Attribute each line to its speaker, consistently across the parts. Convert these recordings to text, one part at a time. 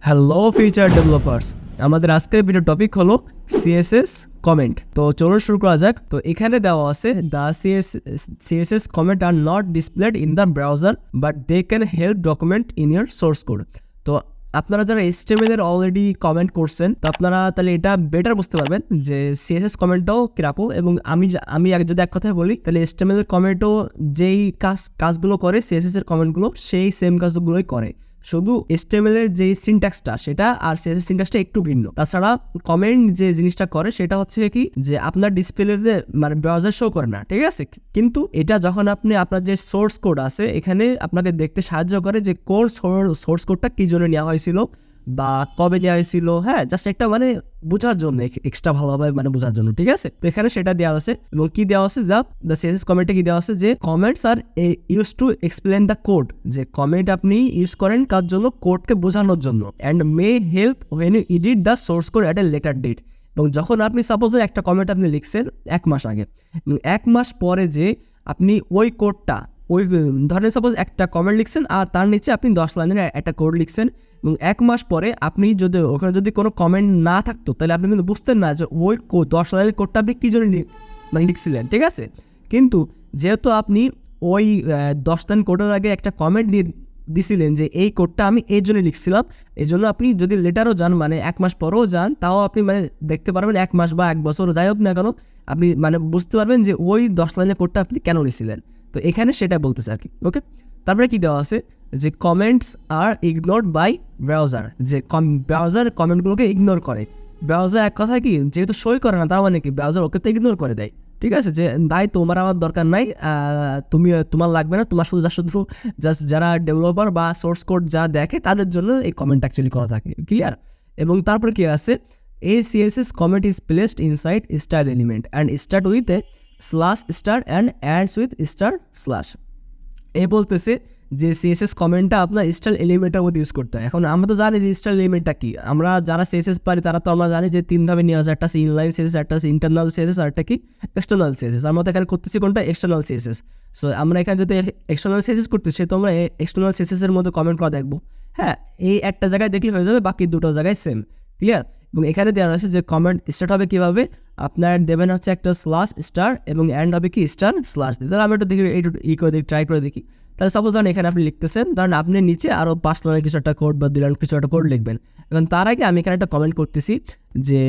Speaker 1: Hello feature developers, আমাদের আজকের video topic হলো সিএসএস কমেন্ট। তো চলুন শুরু করা যাক। তো এখানে দেওয়া আছে the CSS comment are not displayed in the browser but they can help document in your source code. তো আপনারা যারা HTML এর অলরেডি কমেন্ট করছেন, তো আপনারা তাহলে এটা বেটার বুঝতে পারবেন যে সিএসএস কমেন্টটাও কিরকম। এবং আমি যদি এক কথায় বলি, তাহলে HTML এর কমেন্টও যেই কাজগুলো করে সিএসএস এর কমেন্টগুলো সেই সেম কাজগুলোই করে, শুধু HTML এর যে সিনট্যাক্সটা সেটা আর CSS সিনট্যাক্সটা একটু ভিন্ন। তাছাড়া কমেন্ট যে জিনিসটা করে সেটা হচ্ছে কি, যে আপনার ডিসপ্লেতে মানে ব্রাউজার শো করে না, ঠিক আছে, কিন্তু এটা যখন আপনি আপনার যে সোর্স কোড আছে এখানে আপনাকে দেখতে সাহায্য করে যে কোর সোর্স কোডটা কী জন্য নেওয়া হয়েছিল বা কবে নেওয়া হয়েছিল। হ্যাঁ, জাস্ট একটা মানে বোঝার জন্য, এক্সট্রা ভালোভাবে মানে বোঝার জন্য, ঠিক আছে। তো এখানে সেটা দেওয়া আছে এবং কি দেওয়া আছে, দ্য সিএসএস কমেন্টে কি দেওয়া আছে যে comments are use to explain the code, যে কমেন্ট আপনি ইউজ করেন কার জন্য, কোডকে বোঝানোর জন্য। And may help when you edit the source code at a later date. এবং যখন আপনি সাপোজ একটা কমেন্ট আপনি লিখছেন 1 মাস আগে, 1 মাস পরে যে আপনি ওই কোডটা, ওই ধরেন সাপোজ একটা কমেন্ট লিখছেন আর তার নিচে আপনি 10 লাইনের একটা কোড লিখছেন, এবং 1 মাস পরে আপনি যদি ওখানে যদি কোনো কমেন্ট না থাকতো তাহলে আপনি কিন্তু বুঝতেন না যে ওই 10 লাইনের কোডটা আপনি কী জন্য মানে লিখছিলেন, ঠিক আছে। কিন্তু যেহেতু আপনি ওই 10 লাইন কোডের আগে একটা কমেন্ট দিছিলেন যে এই কোডটা আমি এই জন্য লিখছিলাম, এই জন্য আপনি যদি লেটারও যান, মানে 1 মাস পরেও যান, তাও আপনি মানে দেখতে পারবেন 1 মাস বা 1 বছর যাই হোক না কেন, আপনি মানে বুঝতে পারবেন যে ওই 10 লাইনের কোডটা আপনি কেন লিখছিলেন। তো এখানে সেটা বলতেছে আর কি, ওকে। তারপরে কি দেওয়া আছে যে comments are ignored by browser, যে ব্রাউজার কমেন্টগুলোকে ইগনোর করে। ব্রাউজার এক কথা কি, যেহেতু সই করে না তার মানে কি ব্রাউজার ওকে তো ইগনোর করে দেয়, ঠিক আছে, যে ভাই তোমার আমার দরকার নাই, তোমার লাগবে না, তোমার শুধু জাস্ট যারা ডেভেলপার বা সোর্স কোড যা দেখে তাদের জন্য এই কমেন্ট অ্যাকচুয়ালি করা থাকে, ক্লিয়ার। এবং তারপরে কি আছে, a CSS comment is placed inside star element and start with a slash star and ends with star slash. এ বলতেছে যে সিএসএস কমেন্টটা আপনার স্টাইল এলিমেন্টের মধ্যে ইউজ করতে হয়। এখন আমরা তো জানি যে স্টাইল এলিমেন্টটা কি, আমরা যারা সিএসএস পারি তারা তো আমরা জানি যে 3 ধাপে নেওয়া যায়, একটা ইনলাইন সিএসএস, একটা ইন্টারনাল সিএসএস, আর একটা কি এক্সটার্নাল সিএসএস। আমরা তো এখানে করতেছি কোনটা, এক্সটার্নাল সিএসএস। সো আমরা এখানে যদি এক্সটার্নাল সিএসএস করতেছি তো আমরা এক্সটার্নাল সিএসএস এর মধ্যে কমেন্ট করা দেখবো। হ্যাঁ, এই একটা জায়গায় দেখলে হয়ে যাবে, বাকি দুটো জায়গায় সেম, ক্লিয়ার। এবং এখানে দেওয়া আছে যে কমেন্ট স্টার্ট হবে কীভাবে, আপনার দেবেন হচ্ছে একটা স্ল্যাশ স্টার এবং এন্ড হবে কি স্টার স্ল্যাশ দিয়ে। তাহলে আমি একটু দেখি, করে দেখি, ট্রাই করে দেখি। তাহলে সাপোজ ধরেন এখানে আপনি লিখতেছেন, ধরেন আপনি নিচে আরও 5 লাইনের কিছু একটা কোড বা 2 লাইনের কিছু একটা কোড লিখবেন। এখন তার আগে আমি এখানে একটা কমেন্ট করতেছি যে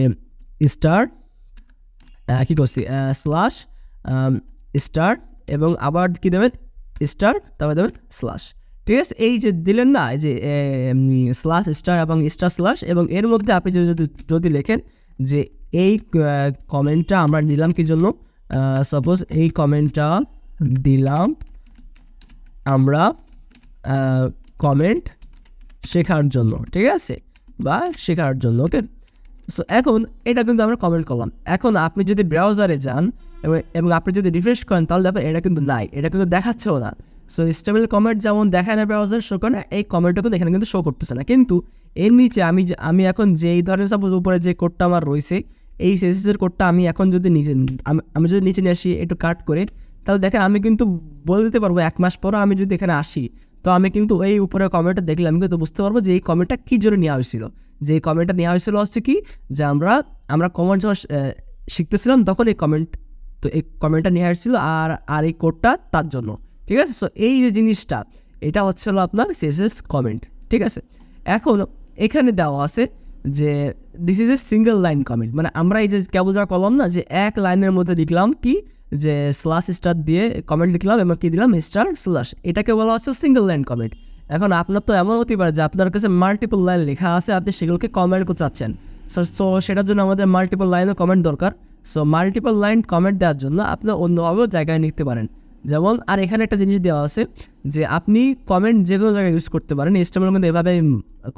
Speaker 1: স্টার কী করছি, স্ল্যাশ স্টার এবং আবার কী দেবেন, স্টার, তারপরে দেবেন স্ল্যাশ, ঠিক আছে। এই যে দিলেন না, এই যে স্ল্যাশ স্টার এবং স্টার স্ল্যাশ, এবং এর মধ্যে আপনি যদি লেখেন যে এই কমেন্টটা আমরা দিলাম কি জন্য, সাপোজ এই কমেন্টটা দিলাম আমরা কমেন্ট শেখার জন্য, ঠিক আছে, বা শেখার জন্য, ওকে। সো এখন এটা কিন্তু আমরা কমেন্ট করলাম। এখন আপনি যদি ব্রাউজারে যান এবং আপনি যদি রিফ্রেশ করেন তাহলে দেখবেন এটা কিন্তু নাই, এটা কিন্তু দেখাচ্ছেও না। সো স্টেবল কমেন্ট যেমন দেখায় না ব্রাউজার শো করে না, এই কমেন্টটা কিন্তু এখানে কিন্তু শো করতেছে না। কিন্তু এর নিচে আমি এখন যেই ধরেন সাপোজ উপরে যে কোডটা আমার রয়েছে, এই সিএসএস কোডটা আমি এখন যদি আমি যদি নিচে নিয়ে আসি একটু কাট করে, তাহলে দেখেন আমি কিন্তু বলে দিতে পারবো 1 মাস পরও আমি যদি এখানে আসি, তো আমি কিন্তু এই উপরে কমেন্টটা দেখলে আমি কিন্তু বুঝতে পারবো যে এই কমেন্টটা কী জন্য নেওয়া হয়েছিল। যে এই কমেন্টটা নেওয়া হয়েছিল হচ্ছে কি, যে আমরা কমেন্ট যখন শিখতেছিলাম তখন এই কমেন্টটা নেওয়া হয়েছিল আর এই কোডটা তার জন্য, ঠিক আছে। সো এই যে জিনিসটা, এটা হচ্ছে হলো আপনার সিএসএস কমেন্ট, ঠিক আছে। এখন এখানে দেওয়া আছে যে this is a single line comment, মানে আমরা এই যে কেবল যা করলাম না, যে এক লাইনের মধ্যে লিখলাম কি, যে স্ল্যাশ স্টার দিয়ে কমেন্ট লিখলাম এবং কী দিলাম স্টার স্ল্যাশ, এটাকে বলা হচ্ছে সিঙ্গেল লাইন কমেন্ট। এখন আপনার তো এমন হতে পারে যে আপনার কাছে মাল্টিপল লাইন লেখা আছে, আপনি সেগুলোকে কমেন্ট করতে চাচ্ছেন। সো সেটার জন্য আমাদের মাল্টিপল লাইনও কমেন্ট দরকার। সো মাল্টিপল লাইন কমেন্ট দেওয়ার জন্য আপনি অন্যভাবেও জায়গায় লিখতে পারেন। যেমন আর এখানে একটা জিনিস দেওয়া আছে যে আপনি কমেন্ট যে কোনো জায়গায় ইউজ করতে পারেন, HTML কিন্তু এভাবে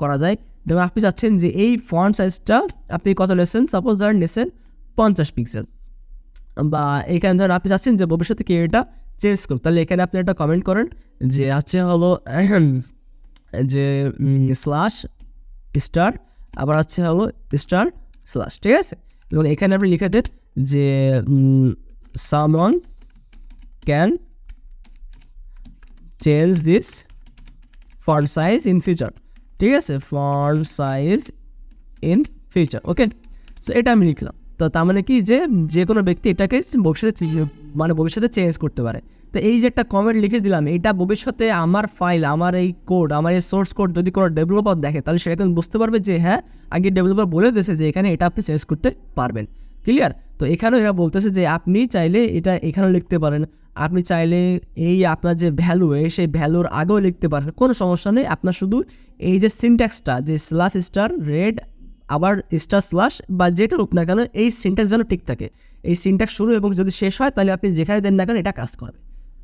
Speaker 1: করা যায়। যেমন আপনি চাচ্ছেন যে এই ফন্ট সাইজটা আপনি কত নিয়েছেন, সাপোজ ধরেন নিয়েছেন 50 পিক্সেল, বা এখানে ধরেন আপনি চাচ্ছেন যে ভবিষ্যতে কেউ এটা চেঞ্জ করুক, তাহলে এখানে আপনি একটা কমেন্ট করেন যে হলো যে স্ল্যাশ স্টার, আবার হলো স্টার স্ল্যাশ, ঠিক আছে। এবং এখানে আপনি লিখে দেন যে someone can change this font size in future, ঠিক আছে, font size in future. Okay, so এটা আমি লিখলাম। তো তার মানে কি যে কোনো ব্যক্তি এটাকে ভবিষ্যতে চেঞ্জ করতে পারে। তো এই যে একটা কমেন্ট লিখে দিলাম, এটা ভবিষ্যতে আমার ফাইল, আমার এই কোড, আমার এই সোর্স কোড যদি কোনো ডেভেলপার দেখে, তাহলে সেটা কিন্তু বুঝতে পারবে যে হ্যাঁ, আগে ডেভেলপার বলে দিয়েছে যে এখানে এটা আপনি চেঞ্জ করতে পারবেন। ক্লিয়ার? তো এখানেও এরা বলতেছে যে আপনি চাইলে এটা এখানেও লিখতে পারেন, আপনি চাইলে এই আপনার যে ভ্যালু, সেই ভ্যালুর আগেও লিখতে পারেন, কোনো সমস্যা নেই। আপনার শুধু এই যে সিনট্যাক্সটা, যে স্ল্যাশ স্টার রেড আবার স্টার স্ল্যাশ বা যেটা হোক না কেন, এই সিনট্যাক্স যেন ঠিক থাকে। এই সিনট্যাক্স শুরু এবং যদি শেষ হয়, তাহলে আপনি যেখানে দেন না কেন এটা কাজ করবে।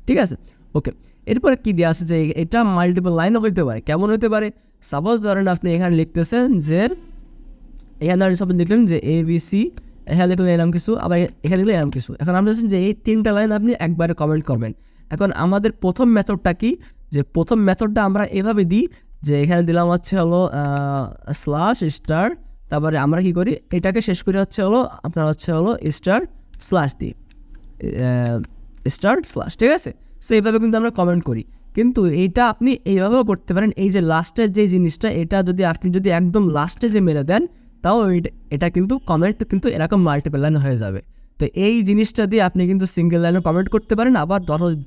Speaker 1: ঠিক আছে, ওকে। এরপরে কী দেওয়া আছে যে এটা মাল্টিপল লাইনও হইতে পারে। কেমন হতে পারে? সাপোজ ধরেন আপনি এখানে লিখতেছেন যে, এখানে ধরেন সাপোজ লিখলেন যে ABC, এখানে লিখলেন এরকম কিছু, আবার এখানে লিখলেন এরকম কিছু। এখন আমরা চাচ্ছেন যে এই 3টা লাইন আপনি একবারে কমেন্ট করবেন। এখন আমাদের প্রথম মেথডটা কি? যে প্রথম মেথডটা আমরা এভাবে দিই যে এখানে দিলাম হচ্ছে হলো স্ল্যাশ স্টার, তারপরে আমরা কি করি, এটাকে শেষ করে হচ্ছে হলো আপনার হচ্ছে হলো স্টার স্ল্যাশ দিই, স্টার স্ল্যাশ। ঠিক আছে, সো এইভাবে কিন্তু আমরা কমেন্ট করি। কিন্তু এইটা আপনি এইভাবেও করতে পারেন। এই যে লাস্টের যে জিনিসটা, এটা যদি আপনি যদি একদম লাস্টে যে মেরে দেন, তাও এটা কিন্তু কমেন্ট কিন্তু এরকম মাল্টিপল লাইন হয়ে যাবে। তো এই জিনিসটা দিয়ে আপনি কিন্তু সিঙ্গেল লাইনে কমেন্ট করতে পারেন, আবার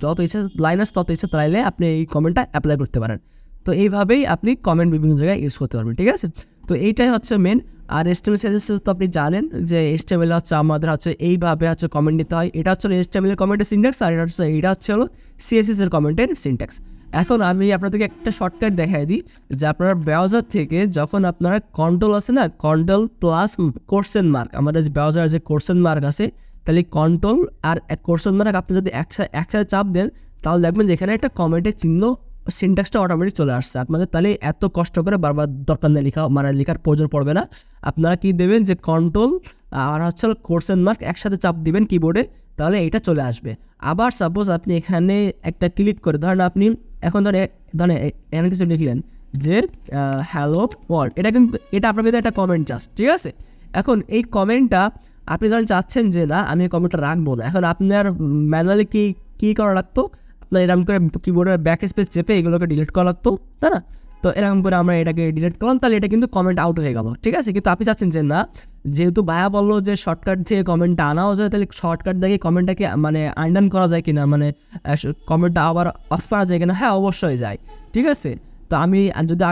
Speaker 1: যত ইচ্ছা লাইন আছে তত ইচ্ছা লাইনে আপনি এই কমেন্টটা অ্যাপ্লাই করতে পারেন। তো এইভাবেই আপনি কমেন্ট বিভিন্ন জায়গায় ইউজ করতে পারবেন। ঠিক আছে, তো এইটাই হচ্ছে মেন। আর HTML CSS তো আপনি জানেন যে HTML হচ্ছে আমাদের হচ্ছে এইভাবে হচ্ছে কমেন্ট নিতে হয়। এটা হচ্ছে HTML এর কমেন্টের সিনট্যাক্স, আর এটা হচ্ছে হলো CSS এর কমেন্টের সিনট্যাক্স। এখন আমি আপনাদেরকে একটা শর্টকাট দেখাই দিই যে আপনার ব্রাউজার থেকে যখন আপনারা কন্ট্রোল আছে না, কন্ট্রোল প্লাস কোশ্চেন মার্ক, আমাদের যে ব্রাউজার যে কোশ্চেন মার্ক আছে, তাহলে কন্ট্রোল আর কোশ্চেন মার্ক আপনি যদি একসাথে চাপ দেন, তাহলে দেখবেন যে এখানে একটা কমেন্টের চিহ্ন সিনট্যাক্সটা অটোমেটিক চলে আসছে আপনাদের। তাহলে এত কষ্ট করে বারবার দরকার নেই লেখার প্রয়োজন পড়বে না। আপনারা কি দেবেন যে কন্ট্রোল আর হচ্ছে কোশ্চেন মার্ক একসাথে চাপ দিবেন কিবোর্ডে, তাহলে এটা চলে আসবে। আবার সাপোজ আপনি এখানে একটা ক্লিক করে ধরেন আপনি এখন এখানে কিছু লিখলেন যে হ্যালো ওয়ার্ল্ড, এটা আপনার ভিতরে একটা কমেন্ট জাস্ট। ঠিক আছে, এখন এই কমেন্টটা আপনি ধরেন চাচ্ছেন যে না আমি এই কমেন্টটা রাখবো না, এখন আপনার ম্যানুয়ালি কী করা লাগতো, আপনার এরকম করে কিবোর্ডের ব্যাক স্পেস চেপে এগুলোকে ডিলিট করা লাগতো, তাই না? তো এরকম করে আমরা এটাকে ডিলিট করলাম, তাহলে এটা কিন্তু কমেন্ট আউট হয়ে গেল। ঠিক আছে, কিন্তু আপনি চাচ্ছেন যে না, যেহেতু ভাইয়া বললো যে শর্টকাট থেকে কমেন্টটা আনাও যায়, তাহলে শর্টকাট দেখে কমেন্টটাকে মানে আনডান করা যায় কিনা, মানে কমেন্টটা আবার অফ করা যায় কিনা? হ্যাঁ, অবশ্যই যায়। ঠিক আছে, তো আমি যদি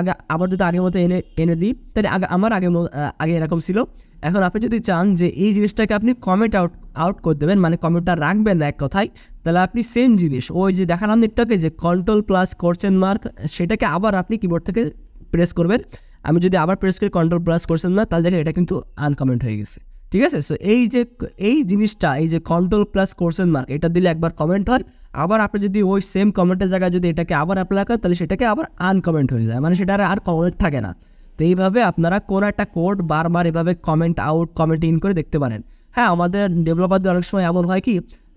Speaker 1: আগের মতো এনে দিই, তাহলে আমার আগে এরকম ছিল। এখন আপনি যদি চান যে এই জিনিসটাকে আপনি কমেন্ট আউট করে দেবেন, মানে কমেন্টটা রাখবেন না এক কথায়, তাহলে আপনি সেম জিনিস ওই যে দেখালাম একটাকে যে কন্ট্রোল প্লাস কোশ্চেন মার্ক, সেটাকে আবার আপনি কিবোর্ড থেকে প্রেস করবেন। আমি যদি আবার প্রেস করি কন্ট্রোল প্লাস কোশ্চেন মার্ক, তাহলে দেখেন এটা কিন্তু আনকমেন্ট হয়ে গেছে। ঠিক আছে, সো এই জিনিসটা, এই যে কন্ট্রোল প্লাস কোশ্চেন মার্ক, এটা দিলে একবার কমেন্ট হয়, আবার আপনি যদি ওই সেম কমেন্টের জায়গায় যদি এটাকে আবার অ্যাপ্লাই করেন, তাহলে সেটাকে আবার আনকমেন্ট হয়ে যায়, মানে সেটা আর কমেন্ট থাকে না। তো এইভাবে আপনারা কোনো একটা কোড বারবার এভাবে কমেন্ট আউট কমেন্ট ইন করে দেখতে পারেন। হ্যাঁ, আমাদের ডেভেলপারদের অনেক সময় এমন হয় কি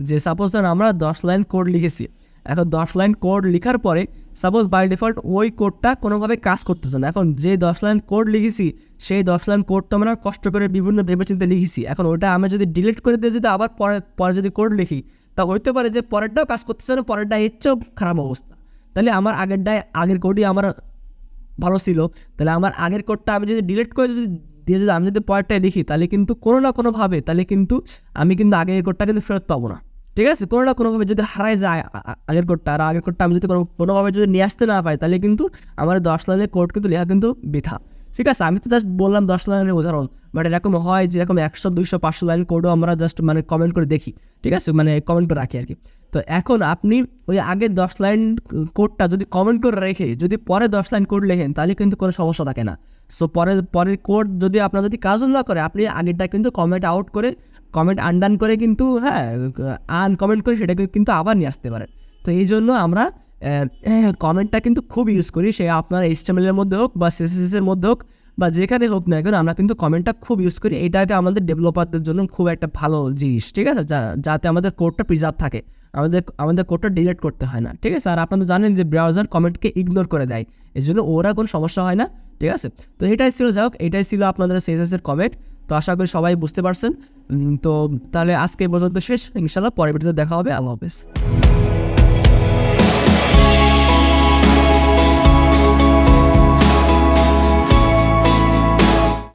Speaker 1: যে সাপোজ আমরা 10 লাইন কোড লিখেছি, এখন 10 লাইন কোড লেখার পরে সাপোজ বাই ডিফল্ট ওই কোডটা কোনোভাবে কাজ করতেছে না। এখন যে 10 লাইন কোড লিখেছি, সেই 10 লাইন কোডটা আমরা কষ্ট করে বিভিন্ন ভেবেচিন্তে লিখেছি, এখন ওটা আমি যদি ডিলিট করে দিয়ে যদি আবার পরে যদি কোড লিখি, তা হইতে পারে যে পরেরটাও কাজ করতেছে না, পরেরটা এর চেয়েও খারাপ অবস্থা। তাহলে আমার আগের কোডই আমার ভালো ছিল, তাহলে আমার আগের কোডটা আমি যদি ডিলিট করে যদি আমি যদি পরেরটায় লিখি, তাহলে কিন্তু কোনো না কোনোভাবে তাহলে কিন্তু আমি কিন্তু আগের কোডটা কিন্তু ফেরত পাবো না। ঠিক আছে, কোনো না কোনোভাবে যদি হারায় যায় আগের কোডটা, আর আগের কোডটা আমি যদি কোনোভাবে যদি নিয়ে আসতে না পাই, তাহলে কিন্তু আমার 10 লাইনের কোড কিন্তু লেখা কিন্তু বৃথা। ঠিক আছে, আমি তো জাস্ট বললাম 10 লাইনের উদাহরণ, বাট এরকম হয় যে এরকম 100, 200, 500 লাইন কোডও আমরা জাস্ট মানে কমেন্ট করে দেখি। ঠিক আছে, মানে কমেন্ট করে রাখি আর কি। তো এখন আপনি ওই আগের 10 লাইন কোডটা যদি কমেন্ট করে রেখে যদি পরে 10 লাইন কোড লেখেন, তাহলে কিন্তু কোনো সমস্যা থাকে না। সো পরের কোড যদি আপনার যদি কাজও না করে, আপনি আগেরটা কিন্তু কমেন্ট আউট করে কমেন্ট আনডান করে কিন্তু আনকমেন্ট করে সেটাকে কিন্তু আবার নিয়ে আসতে পারেন। তো এই জন্য আমরা কমেন্টটা কিন্তু খুব ইউজ করি, সে আপনার HTML এর মধ্যে হোক বা CSS এর মধ্যে হোক বা যেখানে হোক না কেন, আমরা কিন্তু কমেন্টটা খুব ইউজ করি। এটাকে আমাদের ডেভেলপারদের জন্য খুব একটা ভালো জিনিস। ঠিক আছে, যাতে আমাদের কোডটা প্রিজার্ভ থাকে, আমাদের কোডটা ডিলিট করতে হয় না। ঠিক আছে, আর আপনারা জানেন যে ব্রাউজার কমেন্টকে ইগনোর করে দেয়, এই জন্য ওরা কোনো সমস্যা হয় না। ঠিক আছে, তো এটাই ছিল আপনাদের CSS এর কমেন্ট। তো আশা করি সবাই বুঝতে পারছেন। তো তাহলে আজকে পর্যন্ত শেষ, ইনশাল্লাহ পরের ভিডিওতে দেখা হবে। আল্লাহ হাফেজ।